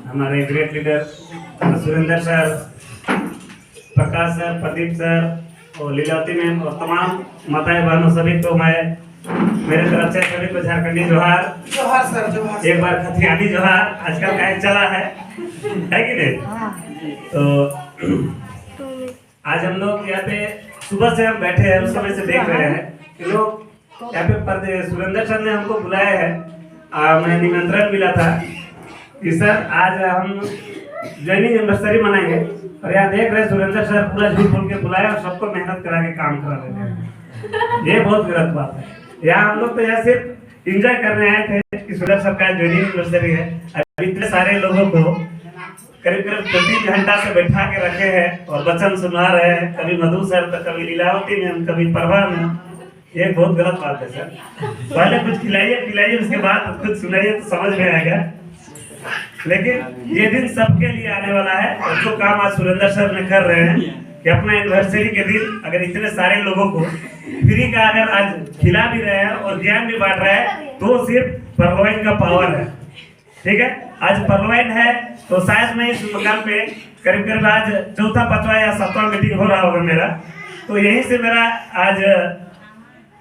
हमारे great leader Surendra sir, प्रकाश sir, Pradeep sir और Lilavati ma'am और तमाम माताएं बहनों सभी को मैं मेरे तरफ से सभी को झारखंडी जोहार। जोहार सर, जोहार। एक बार खतियानी जोहार आजकल का चला है कि नहीं? तो आज हम लोग यहाँ पे सुबह से हम बैठे हैं, उस समय से देख रहे हैं कि लोग यहाँ पे सुरेंद्र सर ने हमको बुलाया है। मैं निमंत्रण मिला था कि सर आज हम ज्वाइनिंग एनिवर्सरी मनाएंगे और यहाँ देख रहे सुरेंद्र सर पूरा झूठ बोल के बुलाया और सबको मेहनत करा के काम करा देते हैं। ये बहुत गलत बात है। यहाँ हम लोग तो यहाँ सिर्फ एंजॉय करने आए थे कि सुरेंद्र सर का ज्वाइनिंग एनिवर्सरी है। अभी इतने सारे लोगों को करीब करीब 2-3 घंटा से बैठा के रखे हैं और वचन सुना रहे हैं, कभी मधु सर तो कभी लीलावती मैम, कभी प्रभा मैम। ये बहुत गलत बात है सर। पहले कुछ खिलाइए उसके बाद कुछ सुनाइए तो समझ में आएगा। लेकिन ये दिन सबके लिए आने वाला है और जो काम आज सुरेंद्र सर ने कर रहे हैं कि अपना एनिवर्सरी के दिन अगर इतने सारे लोगों को फ्री का अगर आज खिला भी रहे हैं और ज्ञान भी बांट रहे हैं तो सिर्फ परवाइन का पावर है। ठीक है, आज परवाइन है तो शायद मैं इस मकान पे करीब करीब आज चौथा, पांचवा या सातवां मीटिंग हो रहा होगा मेरा। तो यहीं से मेरा आज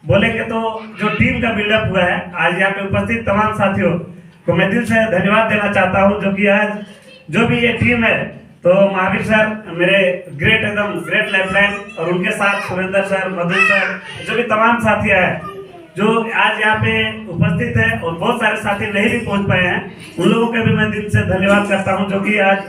बोलेंगे तो जो टीम का बिल्डअप हुआ है, आज यहाँ पे उपस्थित तमाम साथियों को मैं दिल से धन्यवाद देना चाहता हूँ जो कि आज जो भी ये टीम है तो महावीर सर मेरे एकदम ग्रेट लाइफलाइन और उनके साथ सुरेंद्र सर, मधु सर, जो भी तमाम साथी हैं जो आज यहाँ पे उपस्थित है और बहुत सारे साथी नहीं भी पहुँच पाए हैं, उन लोगों के भी मैं दिल से धन्यवाद करता हूँ जो कि आज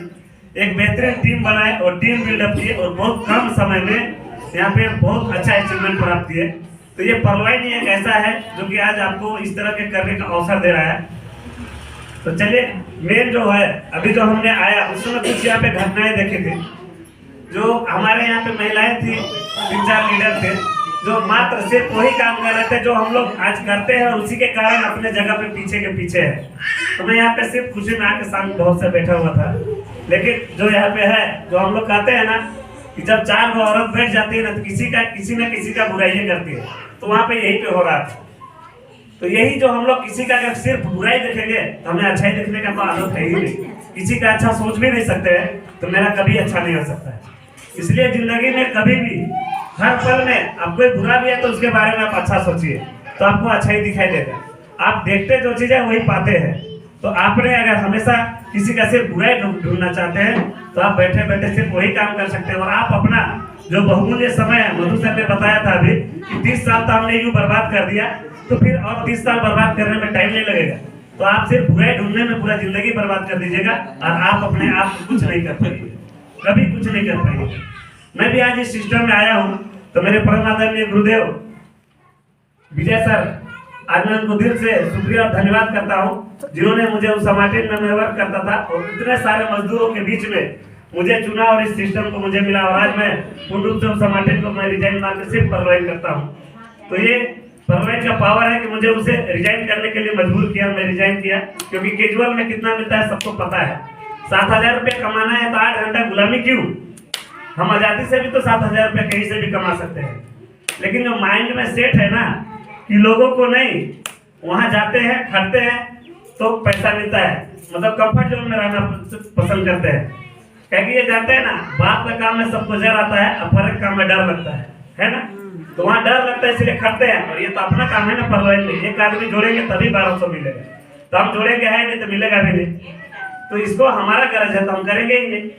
एक बेहतरीन टीम बनाए और टीम बिल्डअप किए और बहुत कम समय में यहाँ पे बहुत अच्छा अचीवमेंट प्राप्त किए। तो ये परवाई नहीं एक ऐसा है जो कि आज आपको इस तरह के करने का अवसर दे रहा है। तो चलिए मेन जो है अभी जो हमने आया उस समय कुछ यहाँ पे घटनाएं देखी थी। जो हमारे यहाँ पे महिलाएं थी, 3-4 लीडर थे जो मात्र सिर्फ वही काम कर रहे थे जो हम लोग आज करते हैं और उसी के कारण अपने जगह पे पीछे के पीछे है। तो मैं यहाँ पे सिर्फ खुशी में आके सामने बहुत से बैठा हुआ था। लेकिन जो यहाँ पे है जो हम लोग कहते हैं ना कि जब 4 गो औरत बैठ जाती है ना तो किसी न किसी का बुराई करती है, तो वहाँ पे यही पे हो रहा था। तो यही जो हम लोग किसी का अगर सिर्फ बुराई देखेंगे तो हमें अच्छाई देखने का तो आदत है ही नहीं। किसी का अच्छा सोच भी नहीं सकते हैं तो मेरा कभी अच्छा नहीं हो सकता है। इसलिए जिंदगी में कभी भी हर पल में आप कोई बुरा भी है तो उसके बारे में आप अच्छा सोचिए तो आपको अच्छा ही दिखाई देगा। आप देखते जो चीजें वही पाते हैं। तो आपने अगर हमेशा किसी का सिर्फ बुराई ढूंढना चाहते हैं तो आप बैठे बैठे सिर्फ वही काम कर सकते हैं और आप अपना जो बहुमूल्य समय है, मधु सर ने बताया था अभी कि 30 साल तो हमने यूं बर्बाद कर दिया तो फिर और 30 साल बर्बाद करने में टाइम नहीं लगेगा। तो आप सिर्फ बुराई ढूंढने में पूरा जिंदगी बर्बाद कर दीजिएगा और आप अपने आप को कुछ नहीं कर पाएंगे, कभी कुछ नहीं कर पाएंगे। मैं भी आज इस सिस्टम में आया हूँ तो मेरे परम आदरणीय गुरुदेव विजय सर, आज मैं उनको दिल से शुक्रिया और धन्यवाद करता हूँ जिन्होंने मुझे उस समाटेन में मैं वर्क करता था और इतने सारे मजदूरों के बीच में मुझे चुना और इस सिस्टम को मुझे मिला और आज मैं पूर्ण रूप से उस समाटेन को मैं रिजाइन मार के सिर्फ परवाइन करता हूँ। तो ये परवाइन का पावर है कि मुझे उसे रिजाइन करने के लिए मजबूर किया, मैं रिजाइन किया क्योंकि कैजुअल में कितना मिलता है सबको पता है। 7,000 रुपये कमाना है तो 8 घंटा गुलामी क्यों? हम आजादी से भी तो 7,000 रुपये कहीं से भी कमा सकते हैं। लेकिन जो माइंड में सेट है ना कि लोगों को नहीं, वहां जाते हैं खटते हैं तो पैसा मिलता है, मतलब कंफर्ट जोन में रहना पसंद करते हैं। क्योंकि ये जानते हैं ना बाप का काम में सबको डर आता है और फर्क काम में डर लगता है ना? तो वहाँ डर लगता है इसलिए खटते हैं और ये तो अपना काम है ना परवाही नहीं। एक आदमी जोड़ेंगे तभी 1200 मिलेगा, तो हम जोड़ेंगे है नहीं तो मिलेगा भी नहीं। तो इसको हमारा गरज है तो हम करेंगे ही नहीं।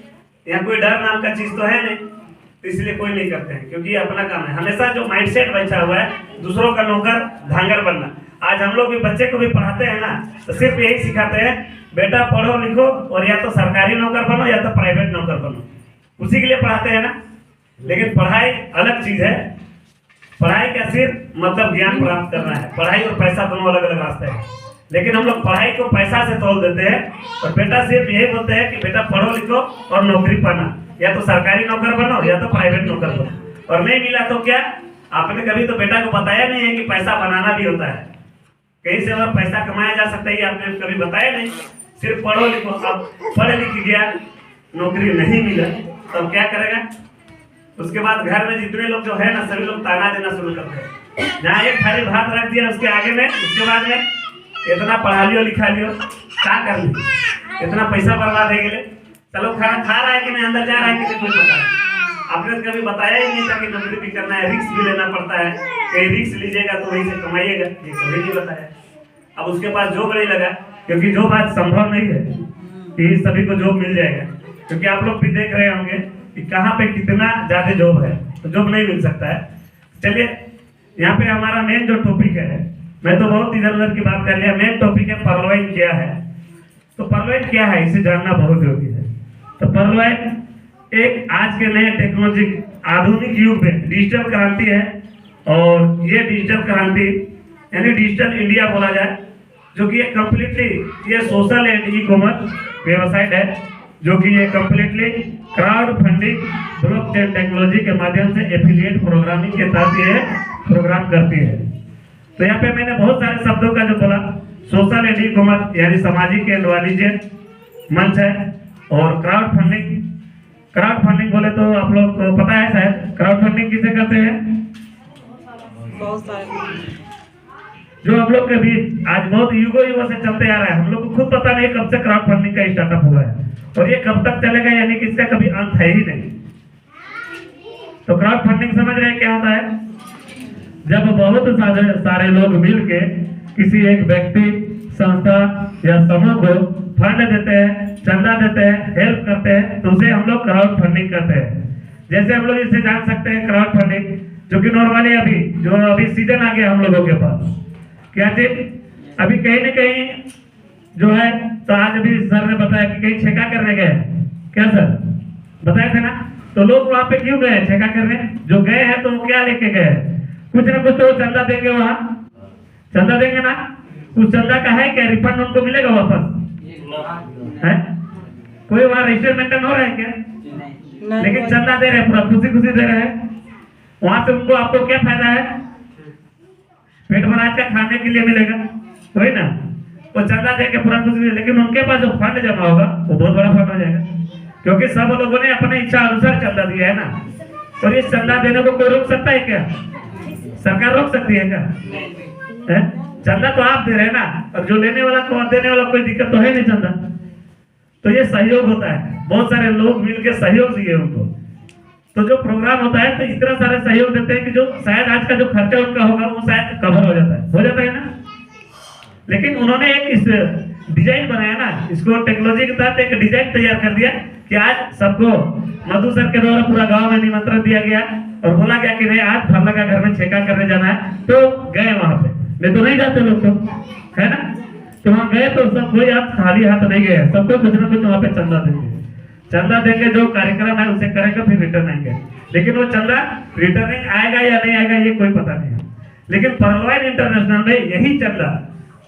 यहाँ कोई डर नाम का चीज तो है नहीं, तो इसलिए कोई नहीं करते हैं क्योंकि ये अपना काम है। हमेशा जो माइंडसेट बैठा हुआ है दूसरों का नौकर धांगर बनना। आज हम लोग भी बच्चे को भी पढ़ाते हैं ना तो सिर्फ यही सिखाते हैं बेटा पढ़ो लिखो और या तो सरकारी नौकर बनो या तो प्राइवेट नौकर बनो, उसी के लिए पढ़ाते हैं ना। लेकिन पढ़ाई अलग चीज है। पढ़ाई का सिर्फ मतलब ज्ञान प्राप्त करना है। पढ़ाई और पैसा दोनों अलग अलग रास्ते हैं। लेकिन हम लोग पढ़ाई को पैसा से तोल देते हैं और बेटा सिर्फ यही बोलते हैं कि बेटा पढ़ो लिखो और नौकरी पाना, या तो सरकारी नौकर बनो या तो प्राइवेट नौकर बनो। और नहीं मिला तो क्या? आपने कभी तो बेटा को बताया नहीं है कि पैसा बनाना भी होता है, कहीं से और पैसा कमाया जा सकता है, आपने कभी बताया नहीं। सिर्फ पढ़ो लिखो, अब पढ़ लिख गया नौकरी नहीं मिला तब क्या करेगा? उसके बाद घर में जितने लोग जो है ना सभी लोग ताना देना शुरू करते हैं। जहाँ एक थाली भात रख दिया उसके आगे में, उसके बाद में इतना पढ़ा लियो लिखा लियो क्या कर लियो, इतना पैसा बर्बाद है गेले। चलो खाना खा रहा है कि नहीं, अंदर जा रहा है कि नहीं, कुछ पता नहीं। आपने तो कभी बताया ही नहीं था कि नौकरी भी करना है, रिस्क भी लेना पड़ता है, कहीं रिस्क लीजिएगा तो वहीं से कमाइएगा, ये कभी नहीं बताया। अब उसके पास जॉब नहीं लगा, क्योंकि जॉब आज संभव नहीं है कि सभी को जॉब मिल जाएगा, क्योंकि आप लोग भी देख रहे होंगे कि कहाँ पे कितना ज्यादा जॉब है, तो जॉब नहीं मिल सकता है। चलिए यहाँ पे हमारा मेन जो टॉपिक है, मैं तो बहुत इधर उधर की बात कर लिया, मेन टॉपिक है पर्लवाइन क्या है। तो पर्लवाइन क्या है इसे जानना बहुत जरूरी है। तो पर्लवाइन एक आज के नए टेक्नोलॉजी आधुनिक युग में डिजिटल क्रांति है, और ये डिजिटल क्रांति यानी डिजिटल इंडिया बोला जाए, जो कि ये कम्प्लीटली ये social and e commerce website है, जो कि ये completely crowd funding blockchain technology के माध्यम से एफिलिएट प्रोग्रामिंग के तहत ये प्रोग्राम करती है। तो यहाँ पे मैंने बहुत सारे शब्दों का जो बोला, सोशल एंड ई कॉमर्स यानी सामाजिक एंड वाणिज्य मंच है, और क्राउड फंडिंग बोले तो आप लोग को पता है शायद क्राउड फंडिंग किसे कहते हैं। जो हम लोग के भी आज बहुत युगों से चलते आ रहा है, हम लोग को खुद पता नहीं कब से क्राउड फंडिंग का स्टार्टअप हुआ है, और ये कब तक चलेगा, यानी कि इसका कभी अंत है ही नहीं। तो क्राउड फंडिंग समझ रहे हैं क्या होता है? जब बहुत सारे लोग मिलके किसी एक व्यक्ति, संस्था या समूह को फंड देते हैं, चंदा देते हैं, हेल्प करते हैं, तो उसे हम लोग क्राउड फंडिंग करते हैं। जैसे हम लोग इसे जान सकते हैं क्राउड फंडिंग, जो कि नॉर्मली अभी सीजन आ गया हम लोगों के पास, क्या चीज अभी कहीं न कहीं जो है, तो आज अभी सर ने बताया कि कहीं छेका करने गए, क्या सर बताए थे ना? तो लोग वहां पे क्यों गए छेका करने? जो गए हैं तो वो क्या लेके गए? कुछ ना कुछ तो चंदा देंगे, वहां चंदा देंगे ना। उस चंदा का है क्या रिफंड उनको मिलेगा वापस? है कोई वहां रजिस्टर मेंटेन हो रहा है क्या? लेकिन चंदा दे रहे हैं, पूरा खुशी खुशी दे रहे हैं। वहां से उनको आपको क्या फायदा है? पेट भराज का खाने के लिए मिलेगा, वही ना। वो चंदा दे के पूरा खुशी, लेकिन उनके पास जो फंड जमा होगा वो बहुत बड़ा फंड हो जाएगा, क्योंकि सब लोगों ने अपने इच्छा अनुसार चंदा दिया है ना। और ये चंदा देने को कोई रोक सकता है क्या? सरकार रोक सकती है क्या? चंदा तो आप दे रहे हैं ना, और जो लेने वाला को देने वाला कोई दिक्कत तो है नहीं चंदा। तो ये सहयोग होता है, बहुत सारे लोग मिलकर सहयोग दिए उनको। तो जो प्रोग्राम होता है तो इतना सारे सहयोग देते हैं कि जो शायद आज का जो खर्चा उनका होगा वो शायद कवर हो जाता है ना। लेकिन उन्होंने एक इस डिजाइन बनाया ना, इसको टेक्नोलॉजी के तहत एक डिजाइन तैयार कर दिया कि आज सबको मधु सर के द्वारा पूरा गांव में निमंत्रण दिया गया, और बोला गया कि नहीं आज फरला का घर में छेका करने जाना है, तो गए वहां पे। नहीं तो नहीं जाते लोग, तो है ना। तो वहां गए तो सब कोई आप खाली हाथ नहीं गए, सबको कुछ ना कुछ वहां पे चंदा देंगे, जो कार्यक्रम है उसे करेंगे, फिर रिटर्न आएंगे। लेकिन वो चंदा रिटर्निंग आएगा या नहीं आएगा ये कोई पता नहीं है। लेकिन पर्लवाइन इंटरनेशनल में यही चंदा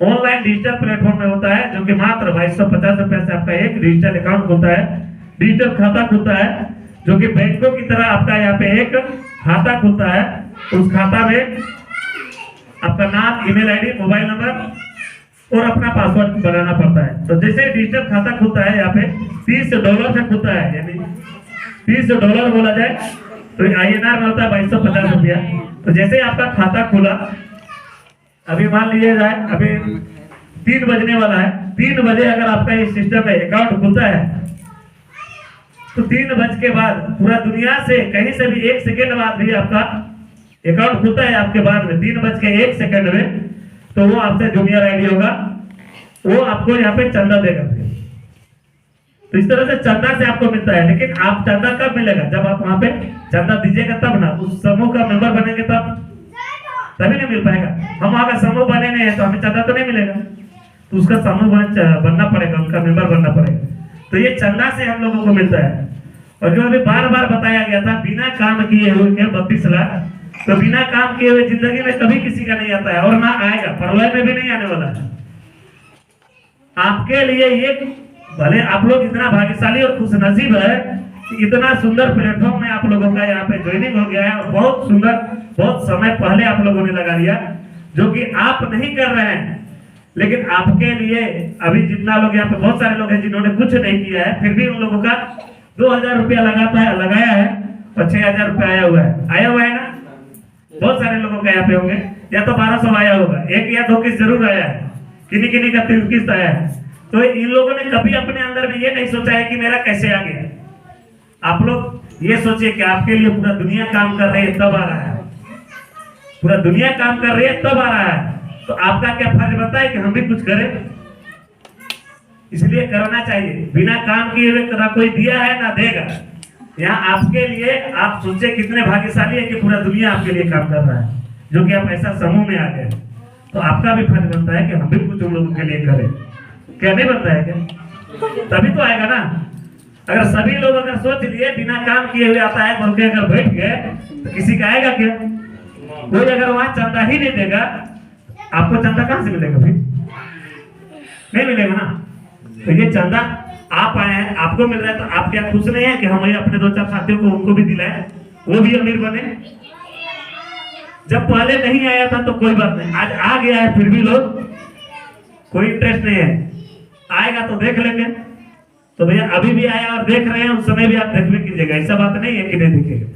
ऑनलाइन डिजिटल प्लेटफॉर्म में होता है, जो कि मात्र 2250 रुपए से आपका एक डिजिटल अकाउंट खुलता है, डिजिटल खाता खुलता है, जो कि बैंकों की तरह आपका यहाँ पे एक खाता खुलता है। उस खाता में आपका नाम, ईमेल आईडी, मोबाइल नंबर और अपना पासवर्ड बनाना पड़ता है। तो जैसे डिजिटल खाता खुलता है यहाँ पे $30 से खुलता है, यानी $30 बोला जाए तो INR में होता है 2250 रुपया। तो जैसे आपका खाता खुला, अभी मान लीजिए जाए अभी 3 बजने वाला है, 3 बजे अगर आपका इस सिस्टम में अकाउंट खुलता है, तो 3 बज के बाद पूरा दुनिया से कहीं से भी 1 सेकेंड बाद भी आपका अकाउंट खुलता है आपके बाद में 3:01 में, तो वो आपसे जूनियर आईडी होगा, वो आपको यहाँ पे चंदा देगा। तो इस तरह से चंदा से आपको मिलता है। लेकिन आप चंदा कब मिलेगा? जब आप वहां पे चंदा दीजिएगा तब ना, उस समूह का मेंबर बनेंगे तभी नहीं मिल पाएगा। हम वहां का समूह बने नहीं है तो हमें चंदा तो नहीं मिलेगा, तो उसका समूह बनना पड़ेगा, उनका मेंबर बनना पड़ेगा। तो ये चंदा से हम लोगों को मिलता है। और जो अभी बार बार बताया गया था, बिना काम किए हुए 32 लाख, तो बिना काम किए हुए जिंदगी में कभी किसी का नहीं आता है, और ना आएगा, प्रलय में भी नहीं आने वाला है। आपके लिए ये भले आप लोग इतना भाग्यशाली और खुशनसीब है कि इतना सुंदर प्लेटफॉर्म में आप लोगों का यहाँ पे ज्वाइनिंग हो गया है, और बहुत सुंदर, बहुत समय पहले आप लोगों ने लगा लिया, जो कि आप नहीं कर रहे हैं। लेकिन आपके लिए अभी जितना लोग यहाँ पे, बहुत सारे लोग हैं जिन्होंने कुछ नहीं किया है, फिर भी उन लोगों का 2000 रुपया लगाया है और 6000 रुपया आया हुआ है ना। बहुत सारे लोगों का यहाँ पे होंगे, या तो 1200 आया होगा, 1 या 2 किस्त जरूर आया है, किन्हीं का 3 किस्त आया है। तो इन लोगों ने कभी अपने अंदर में ये नहीं सोचा है कि मेरा कैसे आ गया। आप लोग ये सोचिए कि आपके लिए पूरा दुनिया काम कर रही है तब आ रहा है, पूरा दुनिया काम कर रही है तब आ रहा है, तो आपका क्या फर्ज बनता है कि हम भी कुछ करें। इसलिए करना चाहिए, बिना काम किए हुए ना कोई दिया है ना देगा। यहाँ आपके लिए आप सोचे कितने भाग्यशाली है कि पूरा दुनिया आपके लिए काम कर रहा है, जो कि आप ऐसा समूह में आ गए। तो आपका भी फर्ज बनता है कि हम भी कुछ उन लोगों के लिए करें। क्या नहीं बनता है क्या? तभी तो आएगा ना। अगर सभी लोग अगर सोच लिए बिना काम किए हुए आता है बोल के अगर बैठ गए तो किसी का आएगा क्या? कोई अगर वहां चंदा ही नहीं देगा, आपको चंदा कहां से मिलेगा? फिर नहीं मिलेगा ना। तो ये चंदा आप आए हैं, आपको मिल रहा है, तो आप क्या खुश नहीं है कि हम अपने 2-4 साथियों को उनको भी दिलाए, वो भी अमीर बने? जब पहले नहीं आया था तो कोई बात नहीं, आज आ गया है फिर भी लोग कोई इंटरेस्ट नहीं है। आएगा तो देख लेंगे। तो भैया अभी भी आया और देख रहे हैं, उस समय भी आप देखने कीजिएगा, ऐसा बात नहीं है कि नहीं दिखेगा।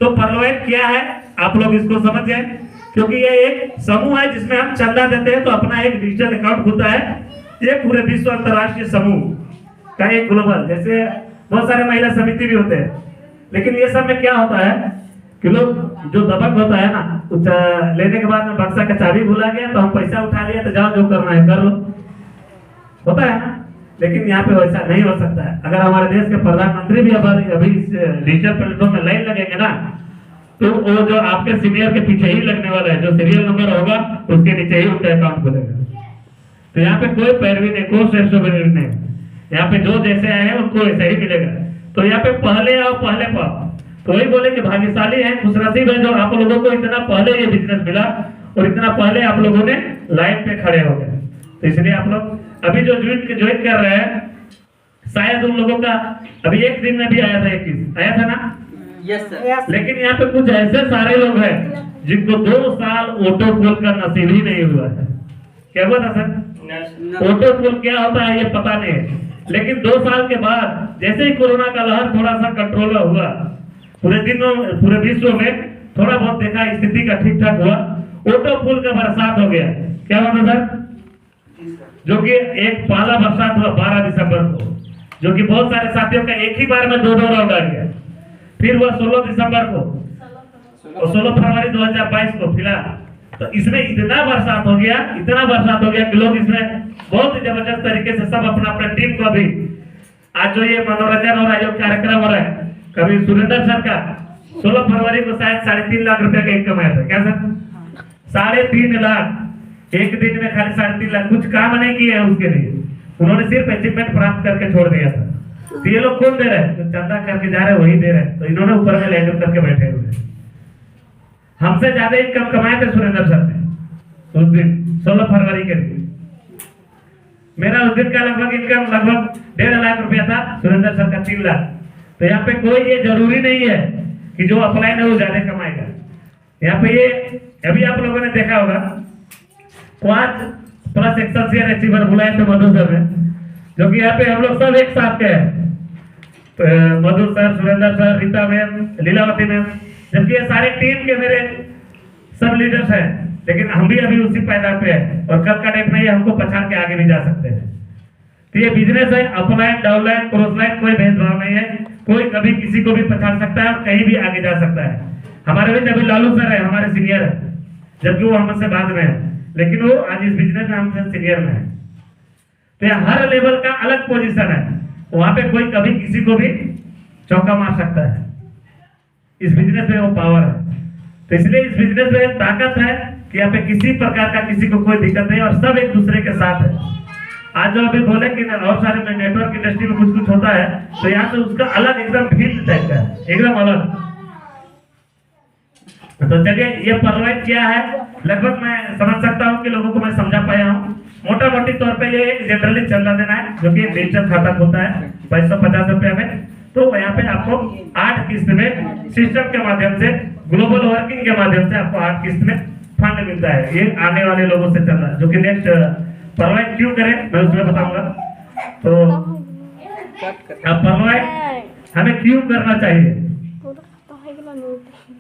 तो परलोएट क्या है आप लोग इसको समझ जाए, क्योंकि ये एक समूह है जिसमें हम चंदा देते हैं तो अपना एक डिजिटल अकाउंट खुलता है। ये पूरे विश्व अंतरराष्ट्रीय समूह का एक ग्लोबल, जैसे बहुत सारे महिला समिति भी होते हैं, लेकिन ये सब में क्या होता है कि लोग जो दबंग होता है ना, लेने के बाद में बक्सा का चाबी भुला गया तो हम पैसा उठा लिया तो जाओ जो करना है कर लो, होता है ना। लेकिन यहाँ पे वैसा नहीं हो सकता है। अगर हमारे देश के प्रधानमंत्री भी अभी डिजिटल प्लेटफॉर्म में लाइन लगेंगे ना, तो वो जो आपके सीनियर के पीछे ही लगने वाला है, जो सीरियल नंबर होगा उसके नीचे ही उनका अकाउंट खुलेगा। तो यहाँ पे कोई पैरवी नहीं, कोई शेरसोबेरी नहीं, यहाँ पे जो जैसे आए हैं उनको वैसे ही मिलेगा। तो यहाँ पे पहले आओ पहले पाओ, तो वही बोले कि भाग्यशाली है, खुशनसीब है जो आप लोगों को इतना पहले ये बिजनेस मिला और इतना पहले आप लोगों ने लाइन पे खड़े हो गए। तो इसलिए आप लोग अभी जो ज्वाइन कर रहे हैं, शायद उन लोगों का अभी एक दिन में भी आया था, 21 आया था ना? Yes sir. लेकिन यहाँ पे कुछ ऐसे सारे लोग हैं जिनको 2 साल ऑटो पोल का नसीब ही नहीं हुआ है। क्या हुआ था सर? ऑटो पोल क्या होता है ये पता नहीं है, लेकिन 2 साल के बाद जैसे ही कोरोना का लहर थोड़ा सा कंट्रोल हुआ, पूरे विश्व में थोड़ा बहुत देखा स्थिति का ठीक ठाक हुआ, ऑटो पोल का बरसात हो गया। क्या हुआ सर? जो कि एक पहला बरसात हुआ 12 दिसंबर को, जो कि बहुत सारे साथियों का एक ही बार में 2 राउंड आ गया। फिर हुआ 16 दिसंबर को और 16 फरवरी 2022 को फिलहाल। तो इसमें इतना बरसात हो गया, इतना बरसात हो गया कि लोग इसमें बहुत ही जबरदस्त तरीके से सब अपना अपना टीम को अभी आज जो ये मनोरंजन हो रहा है, जो कार्यक्रम हो रहा है, कभी सुरेंद्र सर का 16 फरवरी को शायद 3.5 लाख रुपए का इनकम आया था। क्या सर? 3.5 लाख एक दिन में, खाली 3.5 लाख। कुछ काम नहीं किए हैं उसके लिए, उन्होंने सिर्फ अचीवमेंट प्राप्त करके छोड़ दिया था। तो ये लोग कौन दे रहे हैं? जो चंदा करके जा रहे हैं वही दे रहे हैं। तो इन्होंने ऊपर में लैंड करके बैठे हुए हैं। हमसे ज्यादा इनकम कमाए थे सुरेंद्र सर ने उस दिन 16 फरवरी के दिन। मेरा उस दिन का लगभग इनकम लगभग 1.5 लाख रुपया था, सुरेंद्र सर का 3 लाख। तो यहाँ पे कोई ये जरूरी नहीं है कि जो अपलाइन है वो ज्यादा कमाएगा। यहाँ पे ये अभी आप लोगों ने देखा होगा 5+ एक्सेलसियर अचीवर बुलाए थे मधु सर ने, जो कि यहाँ पे हम लोग सब एक साथ के हैं। Madhu sir, Surendra sir, Rita ma'am, Leelavati ma'am, जबकि ये सारे टीम के मेरे सब लीडर्स हैं, लेकिन हम भी अभी उसी पायदान पे हैं और कल का डेट में ये हमको पछाड़ के आगे भी जा सकते हैं। तो ये बिजनेस है, अपलाइन, डाउनलाइन, क्रॉसलाइन, कोई भेदभाव नहीं है। कोई कभी किसी को भी पछाड़ सकता है और कहीं भी आगे जा सकता है। हमारे भी अभी लालू सर है, हमारे सीनियर है, जबकि वो हमसे बाद में है, लेकिन वो आज इस बिजनेस में हमसे सीनियर में है। तो यहाँ हर लेवल का अलग पोजीशन है, वहां पे कोई कभी किसी को भी चौका मार सकता है। इस बिजनेस में वो पावर है। तो इसलिए इस बिजनेस में ताकत है कि यहाँ पे किसी प्रकार का किसी को कोई दिक्कत नहीं और सब एक दूसरे के साथ है। आज जो अभी बोले कि और सारे में नेटवर्क इंडस्ट्री में कुछ होता है, तो यहाँ पे उसका अलग एकदम फील्ड टाइप का है, एकदम अलग। तो चलिए ये परलोएट क्या है लगभग मैं समझ सकता हूँ कि लोगों को मैं समझा पाया हूँ। मोटा मोटी तौर पे ये जनरली चंदा देना है, जो कि डिजिटल खाता खुलता है 550 रुपया में। तो यहाँ पे आपको 8 किस्त में सिस्टम के माध्यम से, ग्लोबल वर्किंग के माध्यम से आपको 8 किस्त में फंड मिलता है। ये आने वाले लोगों से चंदा, जो कि नेक्स्ट परलोएट क्यों करें मैं उसमें बताऊंगा। तो अब परलोएट हमें क्यों करना चाहिए,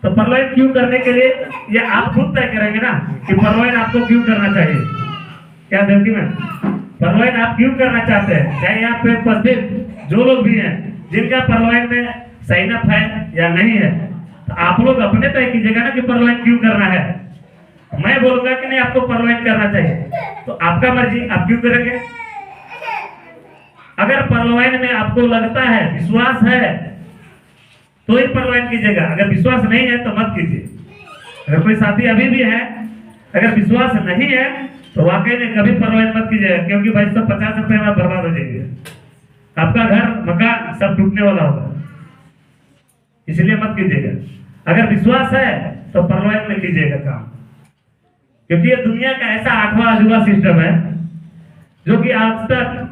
तो परलोएट क्यों करने के लिए ये आप खुद तय करेंगे ना कि परलोएट आपको क्यों करना चाहिए। क्या देवती में परलॉइन आप क्यों करना चाहते हैं? चाहे यहाँ पे उपस्थित जो लोग भी हैं जिनका परलॉइन में साइन अप है या नहीं है, तो आप लोग अपने तय कीजिएगा ना कि परलॉइन क्यों करना है। मैं बोलूंगा कि नहीं आपको परलॉइन करना चाहिए, तो आपका मर्जी, आप क्यों करेंगे। अगर परलॉइन में आपको लगता है, विश्वास है, तो ही परलॉइन कीजिएगा। अगर विश्वास नहीं है तो मत कीजिए। अगर कोई साथी अभी भी है, अगर विश्वास नहीं है तो वाकई में कभी परलॉइन मत कीजिएगा, क्योंकि भाई 150 रुपए में बर्बाद हो जाएंगे, आपका घर मकान सब टूटने वाला होगा, इसलिए मत कीजिएगा। अगर विश्वास है तो परलॉइन में कीजिएगा काम, क्योंकि ये दुनिया का ऐसा 8वां अजूबा सिस्टम है जो कि आज तक,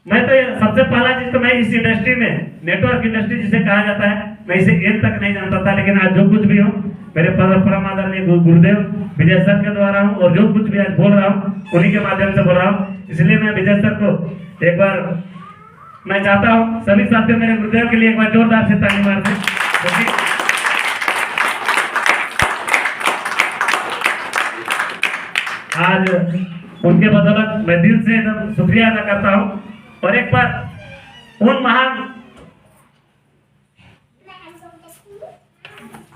मैं तो सबसे पहला चीज तो मैं इस इंडस्ट्री में, नेटवर्क इंडस्ट्री जिसे कहा जाता है, मैं इसे एंड तक नहीं जानता था, लेकिन आज जो कुछ भी हूँ मेरे परम आदरणीय गुरुदेव विजय सर के द्वारा हूँ, और जो कुछ भी आज बोल रहा हूँ उन्हीं के माध्यम से बोल रहा हूँ। इसलिए मैं विजय सर को एक बार मैं चाहता हूँ सभी साथियों मेरे गुरुदेव के लिए एक बार जोरदार से ताली मार दें, क्योंकि आज उनके बदौलत मैं दिल से एकदम शुक्रिया अदा करता हूँ। और एक बार उन महान,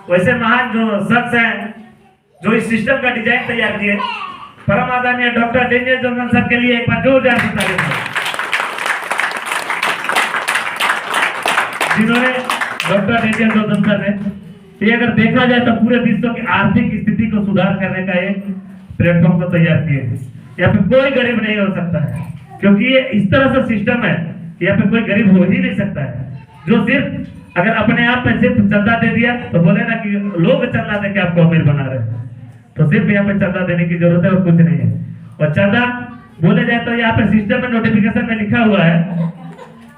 वैसे महान जो शख्स हैं जो इस सिस्टम का डिजाइन तैयार किए, परम आदरणीय डॉक्टर डेनियल जोंसन सर के लिए एक बार जोरदार से ताली बजाएं, जिन्होंने डॉक्टर डेनियल जोंसन सर ने, ये अगर देखा जाए तो पूरे विश्व की आर्थिक स्थिति को सुधार करने का एक प्लेटफॉर्म को तैयार किए हैं। यहाँ पे कोई गरीब नहीं हो सकता है, क्योंकि ये इस तरह से सिस्टम है कि यहाँ पे कोई गरीब हो ही नहीं सकता है। जो सिर्फ अगर अपने आप में सिर्फ चंदा दे दिया तो बोले ना कि लोग चंदा दे के आपको अमीर बना रहे हैं, तो सिर्फ यहाँ पे चंदा देने की जरूरत है और कुछ नहीं है। और चंदा बोले जाए तो यहाँ पे सिस्टम में नोटिफिकेशन में लिखा हुआ है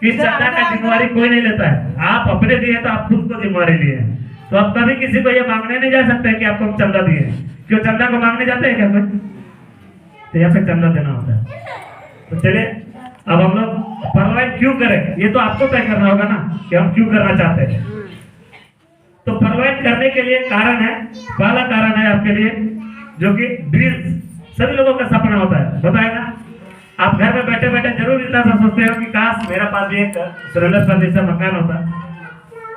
कि चंदा का जिम्मेवारी कोई नहीं लेता है, आप अपने दिए तो आप खुद को जिम्मेवारी लिए। तो आप कभी किसी को ये मांगने नहीं जा सकते कि आपको हम चंदा दिए, क्यों चंदा को मांगने जाते हैं क्या कोई? तो यहाँ पे चंदा देना होता है। तो चलिए अब हम लोग परलॉइन क्यों करें, ये तो आपको तय करना होगा ना कि हम क्यों करना चाहते हैं। तो परलॉइन करने के लिए कारण है, पहला कारण है आपके लिए जो कि ड्रीम्स, सभी लोगों का सपना होता है, बताए ना। आप घर में बैठे बैठे जरूर इतना सा सोचते हो कि काश मेरा पास भी एक सुरेंद्र सर जैसा मकान होता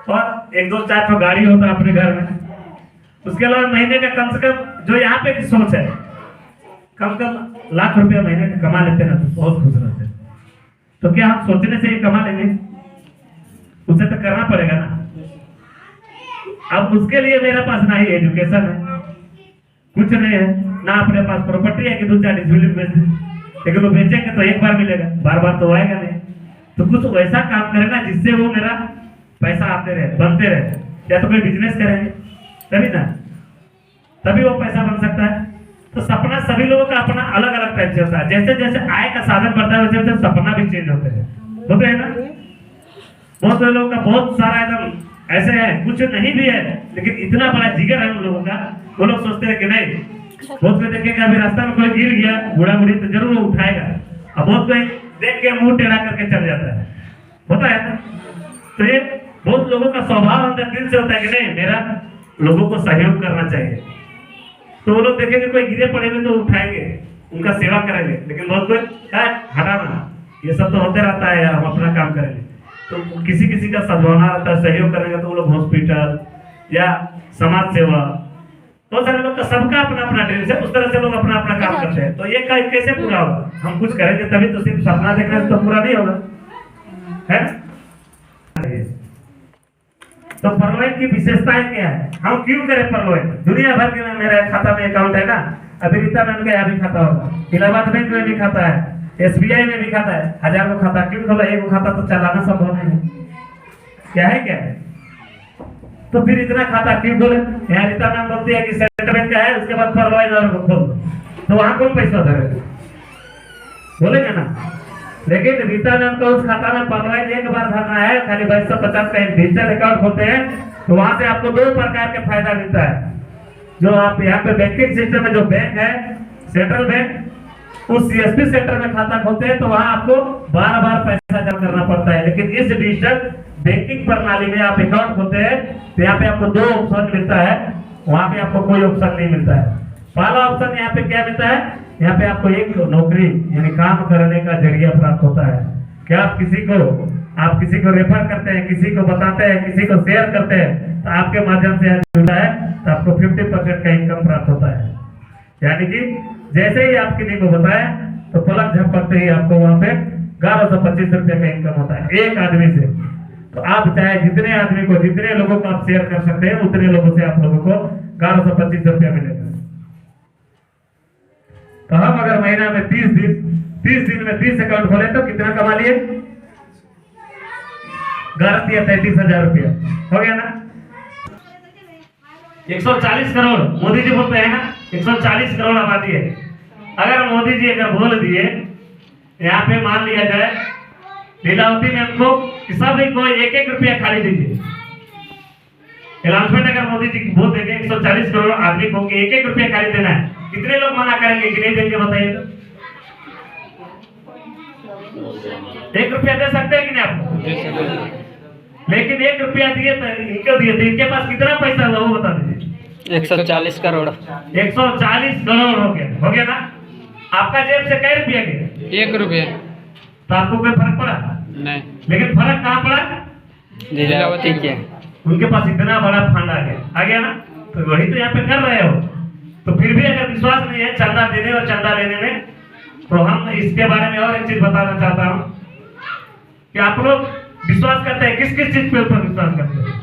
और एक दो चार तो गाड़ी होता अपने घर में। उसके अलावा महीने का कम से कम, जो यहाँ पे की सोच है, कम से कम लाख रुपया महीने का कमा लेते ना तो बहुत खुश रहते। तो क्या हम सोचने से ही कमा लेंगे? उसे तो करना पड़ेगा ना। अब उसके लिए मेरे पास ना ही एजुकेशन है, कुछ नहीं है, ना अपने पास प्रॉपर्टी है कि 2-4 डिसबिलिटी बेच दे, लेकिन वो बेचेंगे तो एक बार मिलेगा, बार बार तो आएगा नहीं। तो कुछ वैसा काम करेगा जिससे वो मेरा पैसा आते रहे, बनते रहे, या तो कोई बिजनेस करेंगे तभी ना, तभी वो पैसा बन सकता है। तो सपना सभी लोगों का अपना अलग अलग टाइप से होता है। जैसे जैसे आय का साधन बढ़ता है वैसे वैसे सपना भी चेंज होते हैं ना। बहुत से लोगों का बहुत सारा एकदम ऐसे है, कुछ नहीं भी है लेकिन इतना बड़ा जिगर है उन लोगों का, वो लोग सोचते हैं कि नहीं, बहुत कोई देखेगा अभी रास्ता में कोई गिर गया बूढ़ा बूढ़ी तो जरूर वो उठाएगा, अब बहुत कोई देख के मुंह टेढ़ा करके चल जाता है, होता है। तो ये बहुत लोगों का स्वभाव अंदर दिल से होता है कि नहीं, मेरा लोगों को सहयोग करना चाहिए। तो वो लोग देखेंगे कोई गिरे पड़े हुए तो उठाएंगे, उनका सेवा करेंगे, लेकिन बहुत कोई हटाना, ये सब तो होते रहता है, हम अपना काम करेंगे। तो किसी किसी का सद्भावना रहता है, सहयोग करेंगे तो वो लोग हॉस्पिटल या समाज सेवा, बहुत सारे लोग का सबका अपना अपना ड्रीम है, उस तरह से लोग अपना अपना काम करते हैं। तो ये कैसे पूरा होगा? हम कुछ करेंगे तभी तो, सिर्फ सपना देखने से तो पूरा नहीं होगा, है। तो परलॉइन की विशेषताएं क्या है, हम क्यों करें परलॉइन? दुनिया भर के मेरा खाता में अकाउंट है ना, अभी रीता मैम का यहाँ भी खाता होगा, इलाहाबाद बैंक में भी खाता है, SBI में भी खाता है, 1000 को खाता क्यों खोला? एक खाता तो चलाना संभव नहीं है, क्या है क्या है? तो फिर इतना खाता क्यों खोले? यहाँ रीता मैम बोलती है कि सेंट्रल बैंक का है, उसके बाद परलॉइन और खोल, तो वहां कौन पैसा धरेगा? बोलेंगे ना। लेकिन रीता मैम को उस खाता में परलॉइन एक बार भरना है, खाली 2250 का एक डिजिटल अकाउंट खोलते हैं, तो वहां से आपको 2 प्रकार के फायदा मिलता है। जो आप यहाँ पे बैंकिंग सिस्टम में जो बैंक है सेंट्रल बैंक, उस CSP सेंटर में खाता खोलते हैं तो वहां आपको बार पैसा जमा करना पड़ता है। लेकिन इस डिजिटल बैंकिंग प्रणाली में आप अकाउंट खोलते हैं तो यहाँ पे आपको 2 ऑप्शन मिलता है, वहां पे आपको कोई ऑप्शन नहीं मिलता है। पहला ऑप्शन यहाँ पे क्या मिलता है यहाँ पे आपको एक नौकरी यानी काम करने का जरिया प्राप्त होता है कि आप किसी को रेफर करते हैं, किसी को बताते हैं, किसी को शेयर करते हैं, तो आपके माध्यम से जुड़ा है तो आपको 50% का इनकम प्राप्त होता है। यानी कि जैसे ही आप किसी को बताएं तो पलक झपकते ही आपको वहां पे 1125 रुपये का इनकम होता है एक आदमी से। तो आप चाहे जितने लोगों को आप शेयर कर सकते हैं उतने लोगों से आप लोगों को 1125 रुपया मिलेगा। तो हम अगर महीना में 30 दिन में 30 अकाउंट खोले तो कितना कमा लिए? 33,000 रुपया हो गया ना। 140 करोड़ मोदी जी बोलते हैं ना, 140 करोड़ आबादी है। अगर मोदी जी अगर बोल दिए यहाँ पे मान लिया जाए लीलावती में हमको कि सभी को 1-1 रुपया खाली दीजिए, अनाउंसमेंट अगर मोदी जी बोल देंगे 140 करोड़ आदमी को 1-1 रुपया खाली देना है, कितने लोग मना करेंगे कि नहीं देंगे? बताइए तो 1 रुपया दे सकते हैं कि नहीं आप? लेकिन 1 रुपया दिए तो इनको दिए थे, इनके पास कितना पैसा हुआ वो बता दीजिए। 140 करोड़ 140 करोड़ हो गया ना। आपका जेब से कै रुपया गया? 1 रुपया। तो आपको कोई फर्क पड़ा? नहीं। लेकिन फर्क कहाँ पड़ा? लीलावती के उनके पास इतना बड़ा फंड आ गया ना, तो वही तो यहाँ पे कर रहे हो। तो फिर भी अगर विश्वास नहीं है चंदा देने और चंदा लेने में, तो हम इसके बारे में और एक चीज बताना चाहता हूँ कि आप लोग विश्वास करते हैं किस किस चीज के ऊपर विश्वास करते हैं?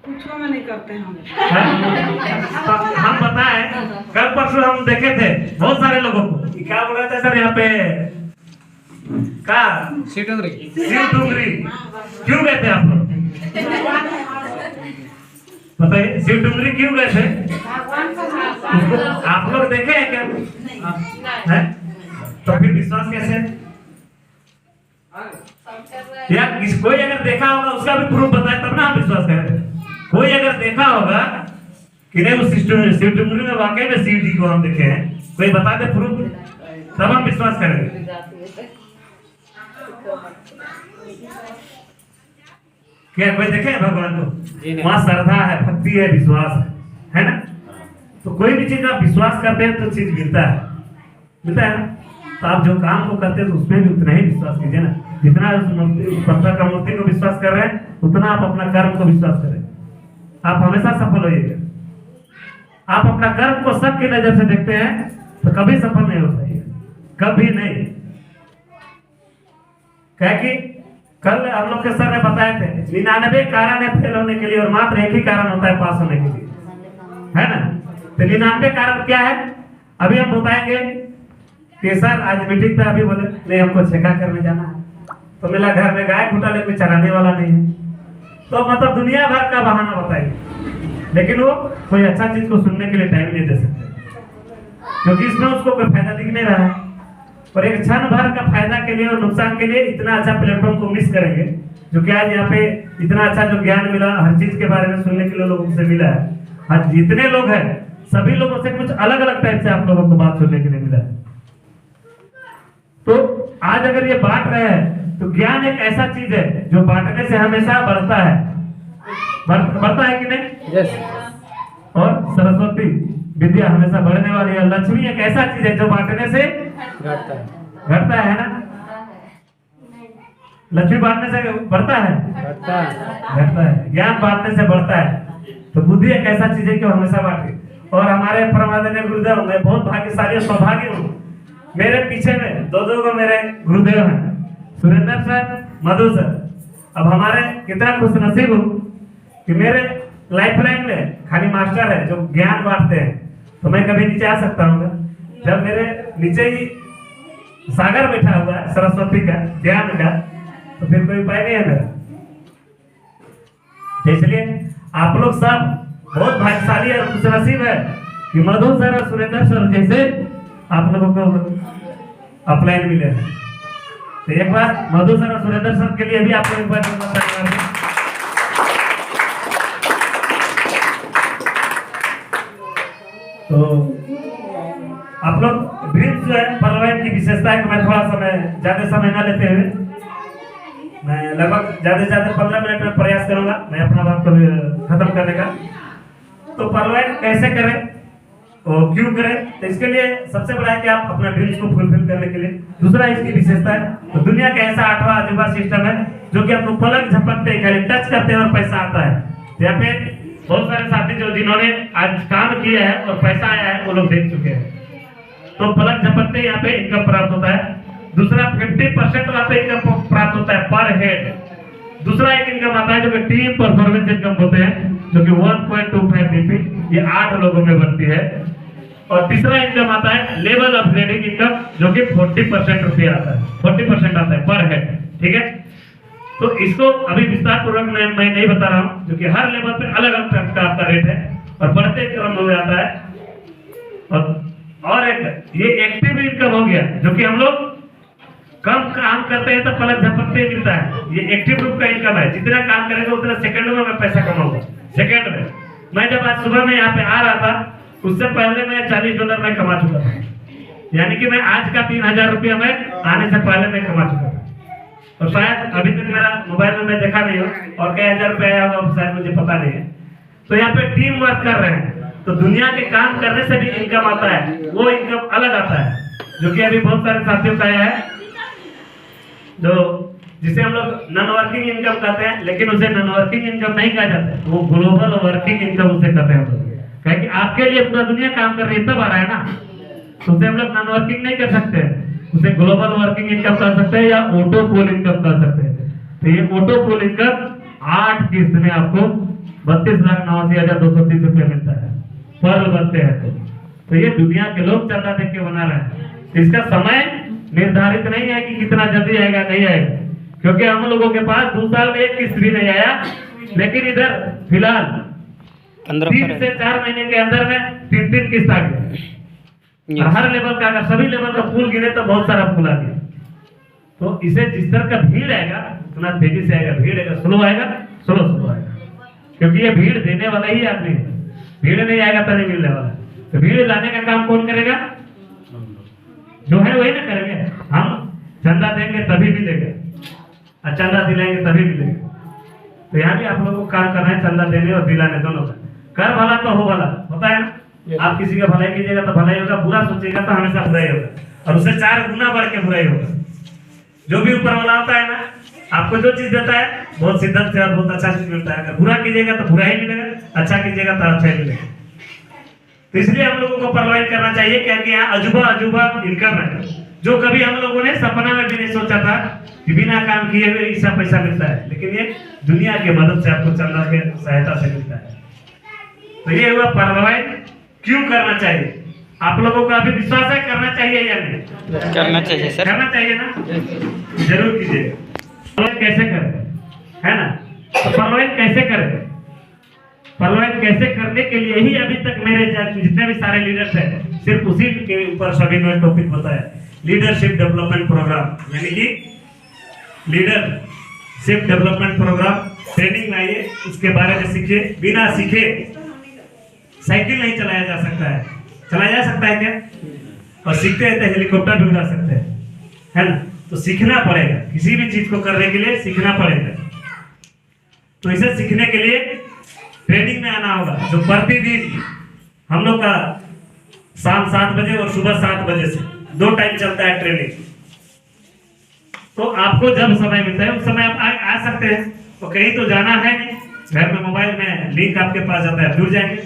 कुछ में नहीं करते हम। तो हम बताएं, कल परसों हम देखे थे बहुत सारे लोगों को कि क्या बोल रहे थे सर, यहाँ पे का शिव डूंगरी क्यों गए थे आप लोग? बताइए शिव डूंगरी क्यों गए थे? आप लोग देखे हैं क्या? है? तो फिर विश्वास कैसे? या कोई अगर देखा होगा उसका भी प्रूफ बताए तब ना हम विश्वास करें। कोई अगर देखा होगा कि नहीं वो शिव डूंगरी में वाकई में शिव जी को हम देखे हैं, कोई बता दे प्रूफ, तब हम विश्वास करेंगे। क्या कोई देखे भगवान को? वहां श्रद्धा है, भक्ति है, विश्वास है ना। तो कोई भी चीज आप विश्वास करते हैं तो चीज मिलता है ना। तो आप जो काम को करते हैं तो उसमें भी उतना ही विश्वास कीजिए ना। जितना उस पत्थर का मूर्ति को विश्वास कर रहे हैं उतना आप अपना कर्म को विश्वास करें, आप हमेशा सफल होइएगा। आप अपना कर्म को सबकी नजर से देखते हैं तो कभी सफल नहीं हो पाइएगा, कभी नहीं। क्या कि कल हम लोग के सर ने बताए थे 99 कारण है फेल होने के लिए और मात्र एक ही कारण होता है पास होने के लिए, है ना। तो 99 कारण क्या है अभी हम बताएंगे कि सर आज मीटिंग था, अभी बोले नहीं हमको छेका करने जाना है, तो मेरा घर में गाय खूंटा लेकर चराने वाला नहीं है। तो मतलब दुनिया भर का बहाना बताइए, लेकिन वो कोई अच्छा चीज को सुनने के लिए टाइम नहीं दे सकते, क्योंकि इसमें उसको कोई फायदा दिख नहीं रहा है। और एक क्षण भर का फायदा के लिए और नुकसान के लिए इतना अच्छा प्लेटफॉर्म को मिस करेंगे, जो कि आज यहाँ पे इतना अच्छा जो ज्ञान मिला, हर चीज के बारे में सुनने के लिए लोगों से मिला है। आज जितने लोग हैं सभी लोगों से कुछ अलग अलग टाइप से आप लोगों को बात सुनने के लिए मिला है। तो आज अगर ये बांट रहे हैं तो ज्ञान एक ऐसा चीज है जो बांटने से हमेशा बढ़ता है, बढ़ता है कि नहीं? yes. और सरस्वती विद्या हमेशा बढ़ने वाली है। लक्ष्मी एक ऐसा चीज है जो बांटने से घटता है ना। लक्ष्मी बांटने से बढ़ता है, घटता है। ज्ञान बांटने से बढ़ता है। तो बुद्धि एक ऐसा चीज है कि हमेशा बांटे। और हमारे परमादरणीय गुरुदेव, मैं बहुत भाग्यशाली और सौभाग्य हूँ, मेरे पीछे में दो को मेरे गुरुदेव हैं, सुरेंद्र सर, मधु सर। अब हमारे कितना खुश नसीब हूँ कि मेरे लाइफलाइन में खाली मास्टर है जो ज्ञान बांटते हैं। तो मैं कभी नीचे आ सकता हूँ जब मेरे नीचे ही सागर बैठा हुआ है सरस्वती का, ज्ञान का, तो फिर कोई उपाय नहीं है मेरा। इसलिए आप लोग सब बहुत भाग्यशाली और खुशनसीब है कि मधु सर और सुरेंद्र सर जैसे आप लोगों को अपलाइन मिले हैं। तो एक बार मधु सर और सुरेंद्र सर के लिए भी आपको एक बार तो आप लोग ड्रीम्स जो है परवाइन की विशेषता है कि मैं थोड़ा समय ज्यादा समय ना लेते हुए मैं लगभग ज्यादा से ज्यादा 15 मिनट में प्रयास करूंगा मैं अपना बात को खत्म करने का। तो परवाइन कैसे करें और क्यों करें? तो इसके लिए सबसे बड़ा है कि आप अपना ड्रीम्स को फुलफिल करने के लिए, दूसरा इसकी विशेषता है तो दुनिया का ऐसा 8वां अजूबा सिस्टम है जो कि आपको पलक झपकते खाली टच करते और पैसा आता है। तो यहाँ पे बहुत सारे साथी जो जिन्होंने आज काम किया है और पैसा आया है वो लोग देख चुके हैं। तो पलक झपकते यहाँ पे इनकम प्राप्त होता है। दूसरा 50% वहाँ पे इनकम प्राप्त होता है पर हेड। दूसरा एक इनकम आता है जो कि टीम परफॉर्मेंस इनकम होते हैं जो कि 1.25 DP, ये 8 लोगों में बनती है। और तीसरा इनकम आता है लेवल अपग्रेडिंग इनकम जो कि 40% रुपया आता है, 40% आता है पर हेड। ठीक है, तो इसको अभी विस्तार पूर्वक मैं नहीं बता रहा हूँ जो कि हर लेवल पे अलग अलग का आपका रेट है और बढ़ते क्रम में आता है। और एक ये एक्टिव इनकम हो गया जो कि हम लोग कम काम करते हैं तो पलक झपकते मिलता है। ये एक्टिव ग्रुप का इनकम है, जितना काम करेंगे उतना सेकंडों में मैं पैसा कमाऊंगा। सेकंड में मैं जब आज सुबह में यहाँ पे आ रहा था उससे पहले मैं $40 में कमा चुका था, यानी कि मैं आज का 3000 रुपया मैं आने से पहले मैं कमा चुका था। और शायद अभी तक मेरा मोबाइल में मैं देखा नहीं हो और कई हजार रुपया आया होगा शायद मुझे पता नहीं है। तो यहाँ पे टीम वर्क कर रहे हैं तो दुनिया के काम करने से भी इनकम आता है, वो इनकम अलग आता है जो कि अभी बहुत सारे साथियों का आया है जो जिसे हम लोग नॉन वर्किंग इनकम कहते हैं, लेकिन उसे नॉन वर्किंग इनकम नहीं कहा जाता है, वो ग्लोबल वर्किंग इनकम उसे कहते हैं हम लोग। क्योंकि आपके लिए पूरा दुनिया काम कर रही है तब आ रहा है ना, तो उसे हम लोग नॉन वर्किंग नहीं कर सकते, उसे ग्लोबल वर्किंग इनकम कर सकते हैं या ऑटो पोल इनकम कर सकते हैं। तो ये ऑटो पोल इनकम 8 किस्त में आपको 32,89,230 रुपये मिलता है पर बनते हैं। तो ये दुनिया के लोग चंदा देख के बना रहे हैं। इसका समय निर्धारित नहीं है कि कितना जल्दी आएगा नहीं आएगा, क्योंकि हम लोगों के पास 2 साल में 1 किस्त भी नहीं आया, लेकिन इधर फिलहाल 3 से 4 महीने के अंदर में 3 किस्त आ गया। और हर लेवल का अगर सभी लेवल का फूल गिने तो बहुत सारा फूल आ गया। तो इसे जिस तरह का भीड़ आएगा उतना तेजी से आएगा, भीड़ आएगा स्लो आएगा, स्लो आएगा, क्योंकि ये भीड़ देने वाला ही आदमी है, भीड़ नहीं आएगा तो नहीं मिलने वाला। तो भीड़ लाने का काम कौन करेगा? जो है वही ना करेंगे। हम चंदा देंगे तभी मिलेगा और चंदा दिलाएंगे तभी मिलेगा। तो यहाँ भी आप लोगों को काम करना है, चंदा देने और दिलाने दोनों का। कर भला तो हो भला, होता है ना। आप किसी का भलाई कीजिएगा तो भलाई होगा, बुरा सोचिएगा तो हमेशा बुराई होगा, और उससे 4 गुना बढ़ के बुराई होगा। जो भी ऊपर वाला होता है ना, आपको जो चीज देता है बहुत शिद्दत से और बहुत अच्छा चीज मिलता है। अगर बुरा कीजिएगा तो बुरा ही मिलेगा, अच्छा कीजिएगा तो अच्छा ही मिलेगा। तो इसलिए हम लोगों को परवाह करना चाहिए, क्योंकि यहाँ अजूबा इनकम है जो कभी हम लोगों ने सपना में भी नहीं सोचा था कि बिना काम किए हुए इसका पैसा मिलता है, लेकिन ये दुनिया की मदद से आपको चंदा के सहायता से मिलता है। तो ये हुआ परवाह क्यों करना चाहिए। आप लोगों का अभी विश्वास है करना चाहिए या नहीं? करना चाहिए सर, करना चाहिए ना, जरूर कीजिएगा। परवाह कैसे करें, है ना? तो परवाह कैसे करें? परवाह कैसे करने के लिए ही अभी तक मेरे जितने भी सारे लीडर्स हैं सिर्फ उसी के ऊपर सभी ने टॉपिक बताया, लीडरशिप डेवलपमेंट प्रोग्राम, यानी कि लीडरशिप डेवलपमेंट प्रोग्राम ट्रेनिंग में आइए, उसके बारे में सीखिए। बिना सीखे साइकिल नहीं चलाया जा सकता है, चलाया जा सकता है क्या? और सीखते हैं तो हेलीकॉप्टर भी उड़ा सकते हैं, है ना? तो सीखना पड़ेगा, किसी भी चीज को करने के लिए सीखना पड़ेगा। तो इसे सीखने के लिए ट्रेनिंग में आना होगा, जो प्रतिदिन हम लोग का शाम 7 बजे और सुबह 7 बजे से 2 टाइम चलता है ट्रेनिंग। तो आपको जब समय मिलता है उस समय आप आ सकते हैं। तो कहीं तो जाना है नहीं, घर में मोबाइल में लिंक आपके पास आता है, जुड़ जाएंगे।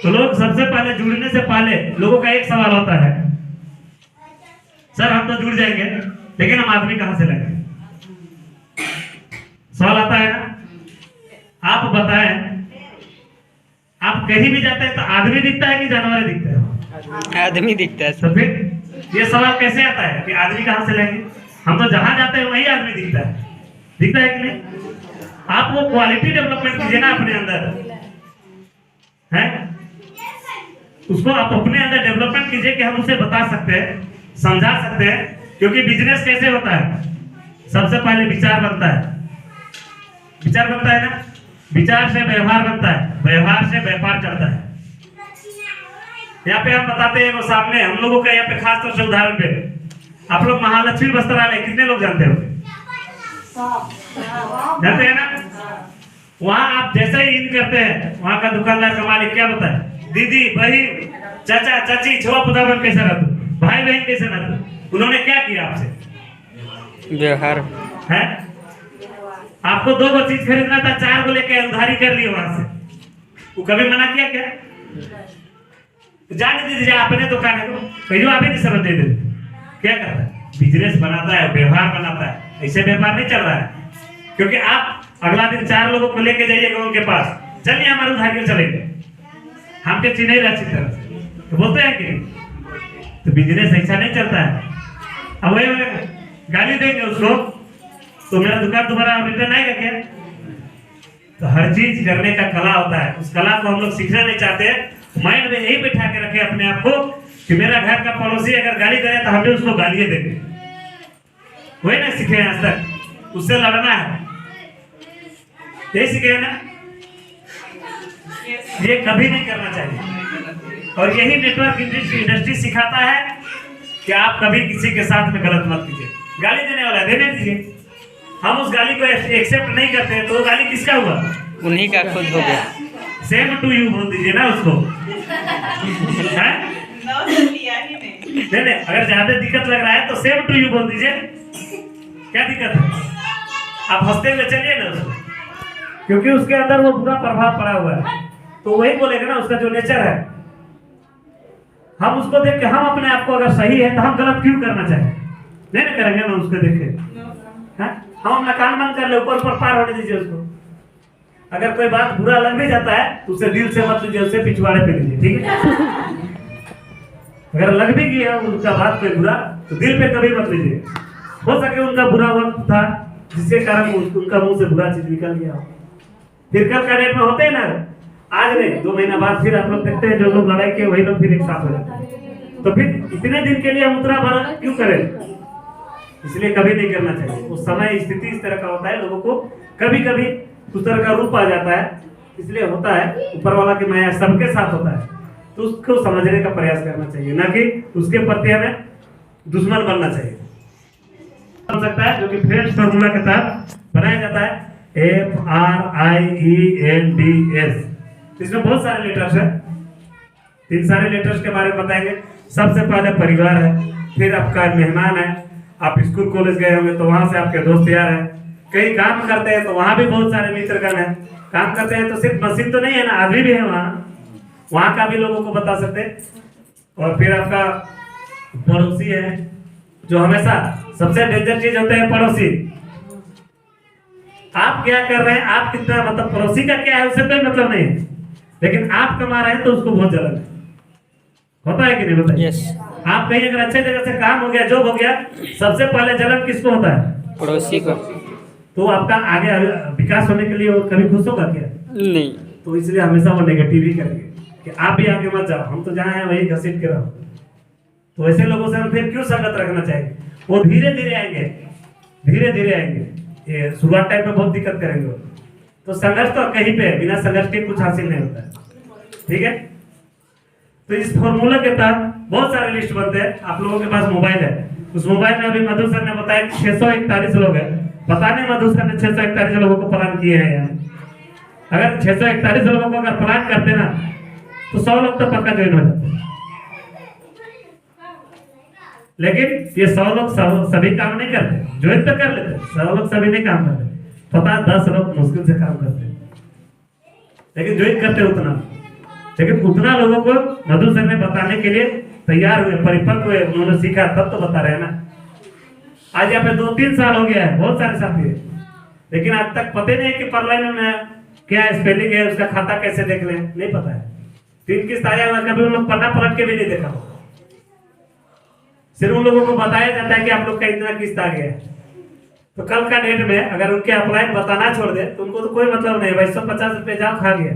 तो लोग सबसे पहले जुड़ने से पहले लोगों का एक सवाल होता है, सर हम तो जुड़ जाएंगे लेकिन हम आदमी कहां से लाएंगे? सवाल आता है ना। आप बताएं, आप कहीं भी जाते हैं तो आदमी दिखता है कि जानवर दिखता है? आदमी दिखता है। तो फिर ये सवाल कैसे आता है कि आदमी कहां से लेंगे? हम तो जहां जाते हैं वही आदमी दिखता है कि नहीं? आप वो क्वालिटी डेवलपमेंट कीजिए ना अपने अंदर, है उसको आप अपने अंदर डेवलपमेंट कीजिए कि हम उसे बता सकते हैं, समझा सकते हैं। क्योंकि बिजनेस कैसे होता है? सबसे पहले विचार बनता है, विचार बनता है ना, विचार से व्यवहार बनता है, व्यवहार से व्यापार चलता है। यहाँ पे हम बताते हैं वो सामने हम लोगों का यहाँ पे खास तौर से उदाहरण पे, आप लोग महालक्ष्मी वस्त्रालय कितने लोग जानते हो? जानते हैं ना? वहाँ आप जैसे ही इन करते हैं, वहाँ का दुकानदार का मालिक क्या बताए, दीदी, बहन, चाचा, चाची, छुआ पुता बहन कैसे रहते, भाई बहन कैसे रहते, उन्होंने क्या किया आपसे? व्यवहार है। आपको 2 चीज खरीदना था, 4 को लेकर उधारी कर लिए वहां से, वो कभी मना किया क्या? जाने दीजिए, अपने दुकान है तो कहियो आप ही नहीं समझ दे देते। क्या करता है? बिजनेस बनाता है, व्यवहार बनाता है, ऐसे व्यापार नहीं चल रहा है। क्योंकि आप अगला दिन 4 लोगों को लेके जाइएगा उनके पास, चलिए हमारे उधारी चलेंगे, हमके चिन्ह ही अच्छी तरह से, तो बोलते हैं कि तो बिजनेस ऐसा नहीं चलता है। अब वही गाली देंगे उसको तो मेरा दुकान तुम्हारा रिटर्न आएगा क्या? तो हर चीज करने का कला होता है, उस कला को हम लोग सीखना नहीं चाहते। माइंड में यही बैठा के रखे अपने आप को कि मेरा घर का पड़ोसी अगर गाली करे तो हम भी उसको गालियां देंगे, वही ना सीखे आज तक, उससे लड़ना है, यही सीखे ना। ये कभी नहीं करना चाहिए, और यही नेटवर्क इंडस्ट्री सिखाता है कि आप कभी किसी के साथ में गलत मत कीजिए। गाली देने वाला देने दीजिए, हम उस गाली को एक्सेप्ट नहीं करते तो वो गाली किसका हुआ? उन्हीं का खुद हो गया। सेम टू यू बोल दीजिए ना उसको, हैं? नहीं, अगर ज्यादा दिक्कत लग रहा है तो सेम टू यू बोल दीजिए, क्या दिक्कत है? आप हंसते हुए चलिए ना उसको, क्योंकि उसके अंदर वो बुरा प्रभाव पड़ा हुआ है, तो वही बोलेगा ना, उसका जो नेचर है। हम उसको देख के हम अपने आप को अगर सही है तो हम गलत क्यों करना चाहें? नहीं ना करेंगे ना उसको देख के। हम अपना कान बंद कर ले, ऊपर ऊपर पार होने दीजिए उसको। अगर कोई बात बुरा लग भी जाता है तो उसे दिल से मत लीजिए, उसे पिछवाड़े पे लीजिए, ठीक है? अगर लग भी गया उनका बात कोई बुरा तो दिल पे कभी मत लीजिए। हो सके उनका बुरा वक्त था जिसके कारण उनका मुंह से बुरा चीज निकल गया, फिर कल का डेट में होते हैं ना, आज नहीं 2 महीना बाद फिर आप लोग देखते हैं जो लोग लड़ाई के वही लोग फिर एक साथ हो जाते हैं। तो फिर इतने दिन के लिए हम उतना भरा क्यों करें? इसलिए कभी नहीं करना चाहिए। उस समय स्थिति इस तरह का होता है, लोगों को कभी कभी उस तरह का रूप आ जाता है, इसलिए होता है ऊपर वाला की माया सबके साथ होता है, तो उसको समझने का प्रयास करना चाहिए, ना कि उसके प्रति हमें दुश्मन बनना चाहिए। हो सकता है जो कि फ्रेंच फार्मूला के तहत बनाया जाता है, FRIENDS। इसमें बहुत सारे लेटर्स हैं, इन सारे लेटर्स के बारे में बताएंगे। सबसे पहले परिवार है, फिर आपका मेहमान है, आप स्कूल कॉलेज गए होंगे तो वहां से आपके दोस्त यार हैं, कहीं काम करते हैं तो वहां भी बहुत सारे मित्रगण हैं, काम करते हैं तो सिर्फ मशीन तो नहीं है ना, आदमी भी है वहां का भी लोगों को बता सकते हैं। और फिर आपका पड़ोसी है, जो हमेशा सबसे डेंजर चीज होते हैं पड़ोसी। आप क्या कर रहे हैं, आप कितना, मतलब पड़ोसी का क्या है उससे कोई मतलब नहीं है, लेकिन आप कमा रहे हैं तो उसको बहुत जलन है, होता है कि नहीं बताइए? आप कहीं अगर अच्छे जगह से काम हो गया, जॉब हो गया, सबसे पहले जलन किसको होता है? पड़ोसी को। तो आपका आगे विकास होने के लिए वो कभी खुश होगा क्या? नहीं। तो इसलिए हमेशा वो नेगेटिव ही करेंगे कि आप भी आगे मत जाओ, हम तो जहाँ हैं वही घसीट के रहो। तो ऐसे लोगों से हम फिर क्यों संगत रखना चाहिए? वो धीरे धीरे आएंगे, धीरे धीरे आएंगे, ये शुरुआत टाइम में बहुत दिक्कत करेंगे। तो संघर्ष तो कहीं पे है, बिना संघर्ष के कुछ हासिल नहीं होता है, ठीक है? तो इस फॉर्मूला के तहत बहुत सारे लिस्ट बनते हैं। आप लोगों के पास मोबाइल है, उस मोबाइल में अभी मधु सर ने बताया 641 लोग हैं। पता नहीं मधु सर ने 641 लोगों को प्लान किए हैं यहाँ। अगर 641 लोगों को अगर प्लान करते ना तो 100 लोग तो पक्का ज्वाइन हो जाते, लेकिन ये 100 लोग सभी काम नहीं करते, ज्वाइन तो कर लेते, 100 लोग सभी नहीं काम करते, पता 10 लोग मुश्किल से काम करते, लेकिन ज्वाइन करते उतना। लेकिन उतना लोगों को मधु सर ने बताने के लिए तैयार हुए, परिपक्व हुए, उन्होंने सीखा, तब तो बता रहे हैं ना। आज यहाँ पे 2-3 साल हो गया है, बहुत सारे साथी है, लेकिन आज तक पता नहीं है कि परलाइन में क्या स्पेलिंग है, उसका खाता कैसे देख लें, नहीं पता है। 3 किस्त आया हुआ, कभी उन लोग पन्ना पलट के भी नहीं देखा, सिर्फ उन लोगों को बताया जाता है कि आप लोग का इतना किस्त आ गया है। तो कल का डेट में अगर उनके अप्लाई बताना छोड़ दे तो उनको तो कोई मतलब नहीं, भाई 150 रुपये जाओ खा गया,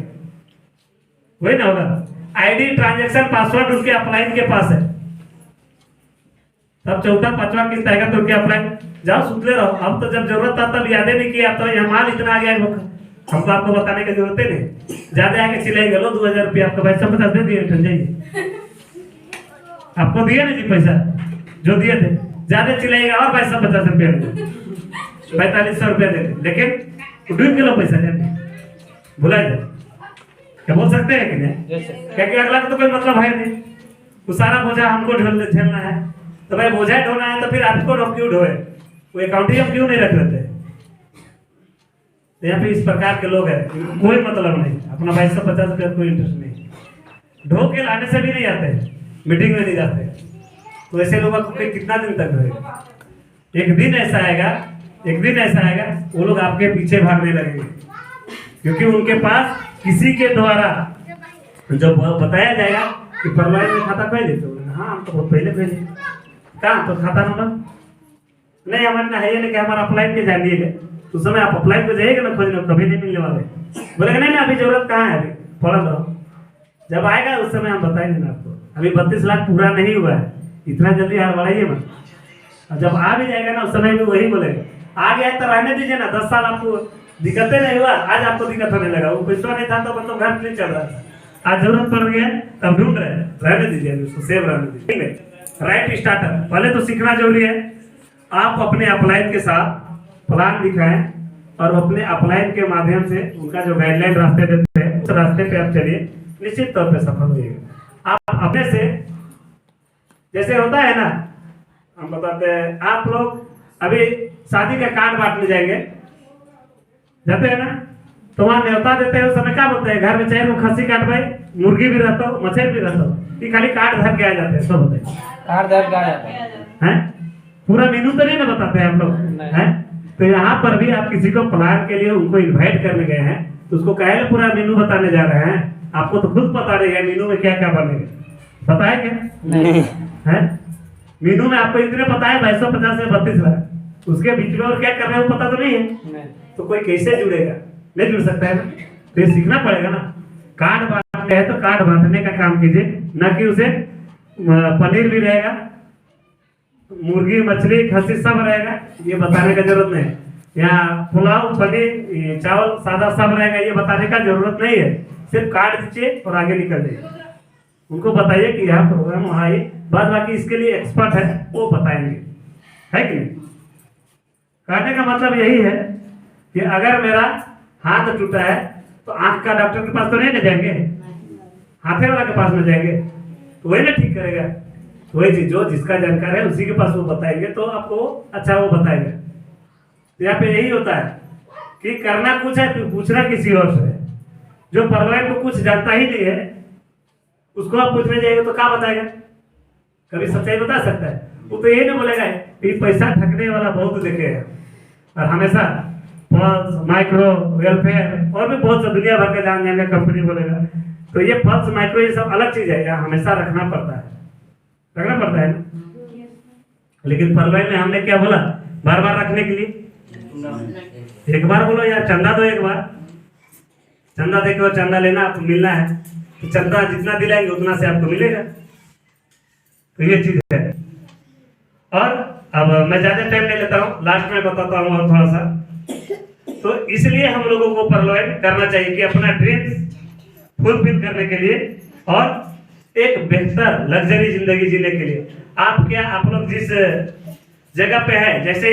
वही ना होगा। आईडी, ट्रांजैक्शन, पासवर्ड उनके अपलाइन के पास है, तब 4-5वां किस्त आएगा तो उनके अपलाइन जाओ सुतले रहो। अब तो जब जरूरत था तब याद नहीं किया, अब तो यहाँ माल इतना आ गया है, हमको आपको बताने की जरूरत ही नहीं। ज्यादा आके चिल्लाएंगे, लो 2000 रुपये आपको भाई 150 दे दिए, रिटर्न जाइए। आपको दिए ना जी पैसा जो दिए थे, ज्यादा चिल्लाएगा और भाई 150 रुपये 4500 रुपया दे, लेकिन डूब के लो पैसा जाते, भुला जाए, क्या बोल सकते हैं कि नहीं? क्योंकि अगला का तो कोई मतलब है नहीं, वो सारा बोझा हमको झेलना है। तो भाई बोझा ढोना है तो फिर आपको क्यों ढोए, वो अकाउंटिंग हम क्यों नहीं रख लेते? तो यहाँ पे इस प्रकार के लोग हैं, कोई मतलब नहीं, अपना 2250 रुपया कोई इंटरेस्ट नहीं, ढो के लाने से भी नहीं आते, मीटिंग में नहीं जाते। तो ऐसे लोगों को कितना दिन तक ढोएगा? एक दिन ऐसा आएगा वो लोग आपके पीछे भागने लगेंगे, क्योंकि उनके पास किसी के द्वारा जब बताया जाएगा कि परवाही में खाता खोले, तो हाँ हम तो बहुत पहले खोले, कहाँ तो खाता नंबर नहीं हमारे ना है ये नहीं कि हमारा अप्लाई के जानिएगा, उस समय आप अप्लाई को जाइएगा ना खोजने, कभी नहीं मिलने वाले। बोलेगा नहीं ना अभी जरूरत कहाँ है, अभी पढ़ लो, जब आएगा उस समय हम बताएंगे ना आपको। अभी 32 लाख पूरा नहीं हुआ है, इतना जल्दी हार बढ़ाइए मत, और जब आ भी जाएगा ना उस समय भी वही बोलेगा आ गया तो रहने दीजिए ना, 10 साल आपको दिक्कतें नहीं हुआ, आज आपको दिक्कत होने लगा, वो पैसा नहीं था तो मतलब घर नहीं चल रहा था, आज जरूरत पड़ गया तब ढूंढ रहे हैं, रहने दीजिए उसको, सेव रहने दीजिए, ठीक है। राइट स्टार्टर पहले तो सीखना जरूरी है। आप अपने अपलाइन के साथ प्लान दिखाएं और अपने अपलाइन के माध्यम से उनका जो गाइडलाइन रास्ते देते हैं उस रास्ते पे आप चलिए, निश्चित तौर पे सफल होइएगा। आप अपने से जैसे होता है ना, हम बताते हैं, आप लोग अभी शादी का कार्ड बांटने जाते हैं ना, तो वहाँ न्योता देते हैं, उस समय क्या बोलते हैं, घर में चाहे वो खस्सी काट भाई, मुर्गी भी रहता हो, मछली भी रहता हो, ये खाली कार्ड धर के आ जाते हैं, सब होते हैं, पूरा मेनू तो नहीं ना बताते हैं हम लोग हैं। तो यहाँ पर भी आप किसी को प्लान के लिए उनको इनवाइट करने गए हैं, तो उसको कहे पूरा मेनू बताने जा रहे हैं, आपको तो खुद पता नहीं है मेनू में क्या क्या बनेगा, पता है क्या है? मेनू में आपको इतने पता है 2250 से 32 लाख, उसके बीच में और क्या कर रहे हो पता तो नहीं है, तो कोई कैसे जुड़ेगा, नहीं जुड़ सकता है ना। तो ये सीखना पड़ेगा ना, कार्ड बांटने है तो कार्ड बांटने का काम कीजिए, ना कि उसे पनीर भी रहेगा, मुर्गी मछली खस्सी सब रहेगा ये बताने का जरूरत नहीं, यहाँ पुलाव पनीर चावल सादा सब रहेगा ये बताने का जरूरत नहीं है, सिर्फ कार्ड दीजिए और आगे निकल जाइए। उनको बताइए कि यहाँ प्रोग्राम वहाँ ही, बाद बाकी इसके लिए एक्सपर्ट है वो बताएंगे, है कि नहीं? कहने का मतलब यही है कि अगर मेरा हाथ टूटा है तो आंख का डॉक्टर के पास तो नहीं ले जाएंगे, हाथे वाला के पास में जाएंगे, तो वही ना ठीक करेगा। तो वही चीज जो जिसका जानकार है उसी के पास वो बताएंगे, तो आपको अच्छा वो बताएगा। तो यहाँ पे यही होता है कि करना कुछ है फिर पूछना किसी और से है। जो परवान को कुछ जानता ही नहीं है उसको आप पूछने जाएंगे तो क्या बताएगा, कभी सच्चाई बता सकता है? वो तो यही नहीं बोलेगा कि पैसा ठगने वाला बहुत देखे हैं, और हमेशा फॉल्स माइक्रो वेलफेयर और भी बहुत सा दुनिया भर का जान कंपनी बोलेगा। तो ये फॉल्स माइक्रो ये सब अलग चीज है, यहाँ हमेशा रखना पड़ता है ना। लेकिन परवान में हमने क्या बोला, बार बार रखने के लिए एक बार बोलो यार चंदा दो, एक बार चंदा देके और चंदा लेना, आपको मिलना है तो चंदा जितना दिलाएंगे उतना से आपको मिलेगा। तो ये चीज है। और अब मैं ज्यादा टाइम नहीं लेता हूँ, लास्ट में बताता हूँ और थोड़ा सा। तो इसलिए हम लोगों को परलोन करना चाहिए कि अपना ड्रीम्स फुलफिल करने के लिए और एक बेहतर लग्जरी जिंदगी जीने के लिए। आप लोग जिस जगह पे है, जैसे